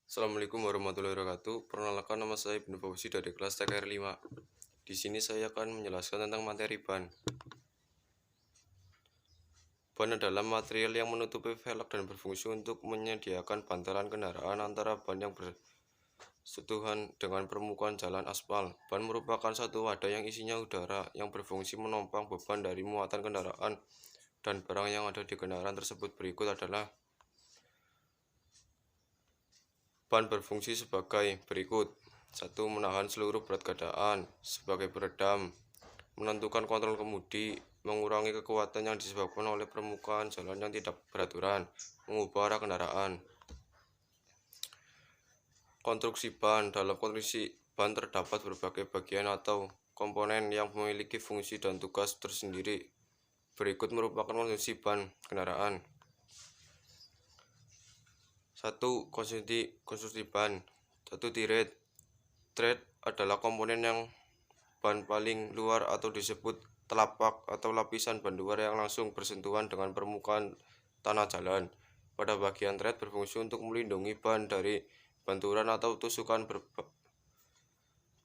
Assalamualaikum warahmatullahi wabarakatuh. Perkenalkan, nama saya Ibnu Fauzi dari kelas TKR 5. Di sini saya akan menjelaskan tentang materi ban. Ban adalah material yang menutupi velg dan berfungsi untuk menyediakan bantalan kendaraan antara ban yang bersentuhan dengan permukaan jalan aspal. Ban merupakan satu wadah yang isinya udara yang berfungsi menopang beban dari muatan kendaraan dan barang yang ada di kendaraan tersebut. Berikut adalah ban berfungsi sebagai berikut. 1. Menahan seluruh berat kendaraan sebagai peredam, menentukan kontrol kemudi, mengurangi kekuatan yang disebabkan oleh permukaan jalan yang tidak beraturan, mengubah arah kendaraan. Konstruksi ban. Dalam konstruksi ban terdapat berbagai bagian atau komponen yang memiliki fungsi dan tugas tersendiri. Berikut merupakan konstruksi ban kendaraan. 1. Konstruksi ban. 1. Tread. Tread adalah komponen yang ban paling luar atau disebut telapak atau lapisan ban luar yang langsung bersentuhan dengan permukaan tanah jalan. Pada bagian tread berfungsi untuk melindungi ban dari benturan atau tusukan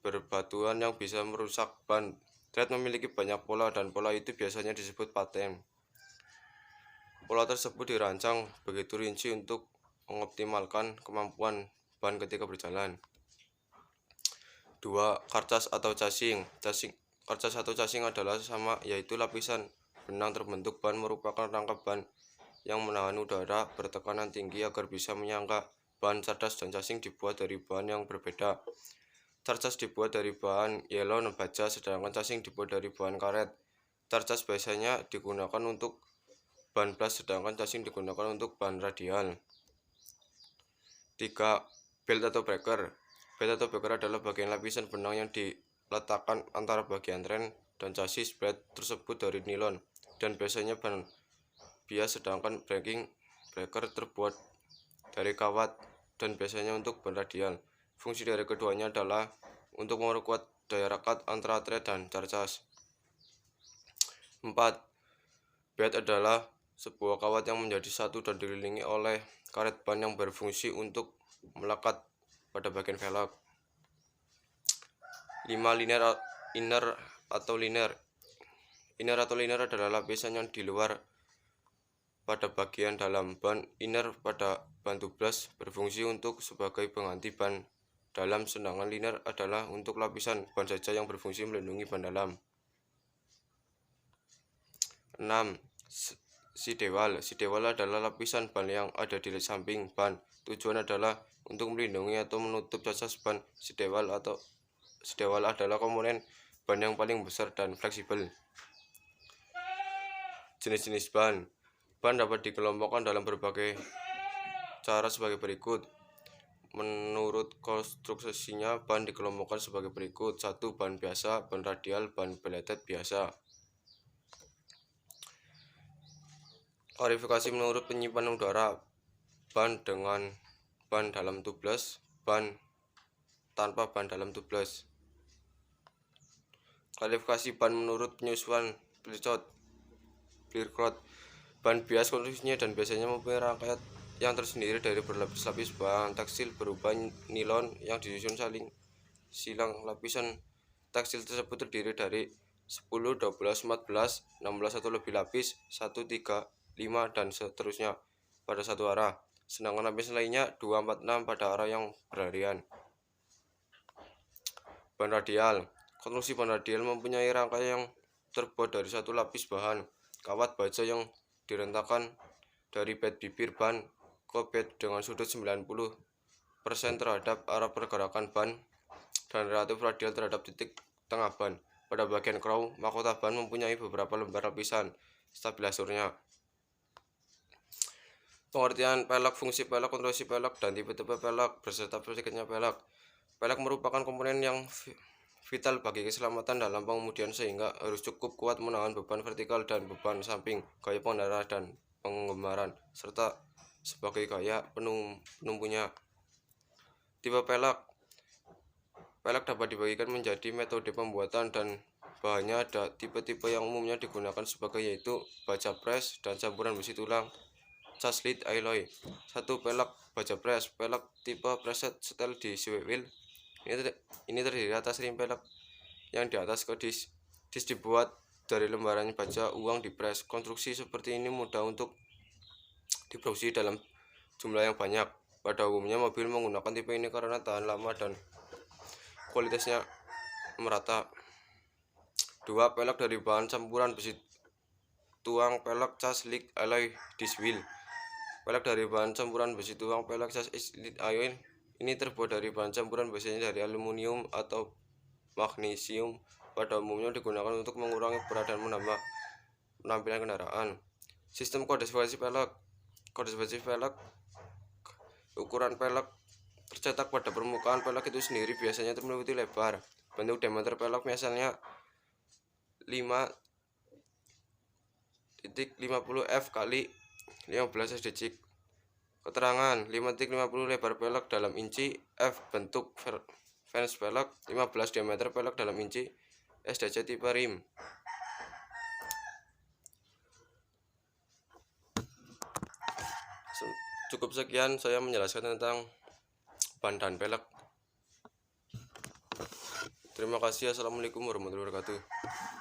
berbatuan yang bisa merusak ban. Tread memiliki banyak pola dan pola itu biasanya disebut pattern. Pola tersebut dirancang begitu rinci untuk mengoptimalkan kemampuan ban ketika berjalan. 2. Karcas atau casing. Karcas atau casing adalah sama, yaitu lapisan benang terbentuk ban merupakan rangka ban yang menahan udara bertekanan tinggi agar bisa menyangga. Ban cerdas dan casing dibuat dari bahan yang berbeda. Cerdas dibuat dari bahan yelon baja, sedangkan casing dibuat dari bahan karet. Cerdas biasanya digunakan untuk ban blast, sedangkan casing digunakan untuk ban radial. 3. Belt atau breaker. Belt atau breaker adalah bagian lapisan benang yang diletakkan antara bagian rem dan chassis. Belt tersebut dari nilon dan biasanya ban bias, sedangkan breaker terbuat dari kawat dan biasanya untuk ban radial. Fungsi dari keduanya adalah untuk memperkuat daya rekat antara tread dan charges. 4. Belt adalah sebuah kawat yang menjadi satu dan dikelilingi oleh karet ban yang berfungsi untuk melekat pada bagian velg. 5. Inner atau liner. Inner atau liner adalah lapisan yang di luar pada bagian dalam ban. Inner pada ban tubeless berfungsi untuk sebagai pengganti ban dalam, sedangkan liner adalah untuk lapisan ban saja yang berfungsi melindungi ban dalam. 6. Sidewall. Sidewall adalah lapisan ban yang ada di samping ban. Tujuan adalah untuk melindungi atau menutup charges ban. Sidewall adalah komponen ban yang paling besar dan fleksibel. Jenis-jenis ban. Ban dapat dikelompokkan dalam berbagai cara sebagai berikut. Menurut konstruksinya, ban dikelompokkan sebagai berikut. 1. Ban biasa, ban radial, ban belted biasa. Klarifikasi menurut penyimpanan udara. Ban dengan ban dalam tubeless, ban tanpa ban dalam tubeless. Klarifikasi ban menurut penyusunan Birkroth. Ban bias konstruksinya dan biasanya mempunyai rangkaian yang tersendiri dari berlapis-lapis bahan tekstil berupa nilon yang disusun saling silang. Lapisan tekstil tersebut terdiri dari 10, 12, 14, 16 atau lebih lapis, 1, 3, 5, dan seterusnya pada satu arah, sedangkan lapisan lainnya 2, 4, 6 pada arah yang berlarian. Ban radial. Konstruksi ban radial mempunyai rangkaian yang terbuat dari satu lapis bahan kawat baja yang direntakan dari bed bibir ban ke bed dengan sudut 90% terhadap arah pergerakan ban dan relatif radial terhadap titik tengah ban. Pada bagian crown, mahkota ban mempunyai beberapa lembar lapisan stabilisatornya. Pengertian pelek, fungsi pelek, konstruksi pelek, dan tipe-tipe pelek beserta sedikitnya pelek. Pelek merupakan komponen yang vital bagi keselamatan dalam pengemudian, sehingga harus cukup kuat menahan beban vertikal dan beban samping, gaya pengendara dan penggembaran, serta sebagai gaya penumpunya. Tipe pelek. Pelek dapat dibagikan menjadi metode pembuatan dan bahannya. Ada tipe-tipe yang umumnya digunakan sebagai yaitu baja press dan campuran besi tulang. cas lead alloy. 1. Pelek baja press. Pelek tipe preset setel di wheel. Ini terdiri atas rim pelek yang di atas ke disk. Disk dibuat dari lembaran baja uang di press. Konstruksi seperti ini mudah untuk diproduksi dalam jumlah yang banyak. Pada umumnya mobil menggunakan tipe ini karena tahan lama dan kualitasnya merata. 2. Pelek dari bahan campuran besi tuang pelek cas lead alloy disc wheel. Pelek dari bahan campuran besi tuang pelek cas lead alloy ini terbuat dari bahan campuran biasanya dari aluminium atau magnesium. Pada umumnya digunakan untuk mengurangi berat dan menambah penampilan kendaraan. Sistem kode spesifikasi pelek. Kode spesifikasi pelek. Ukuran pelek tercetak pada permukaan pelek itu sendiri biasanya meliputi lebar. Bentuk diameter pelek misalnya 5.50 f kali 15 SDC. Keterangan 5.50 lebar pelek dalam inci, F bentuk fans pelek, 15 diameter pelek dalam inci, SDC tipe rim. Cukup sekian saya menjelaskan tentang ban dan pelek. Terima kasih. Assalamualaikum warahmatullahi wabarakatuh.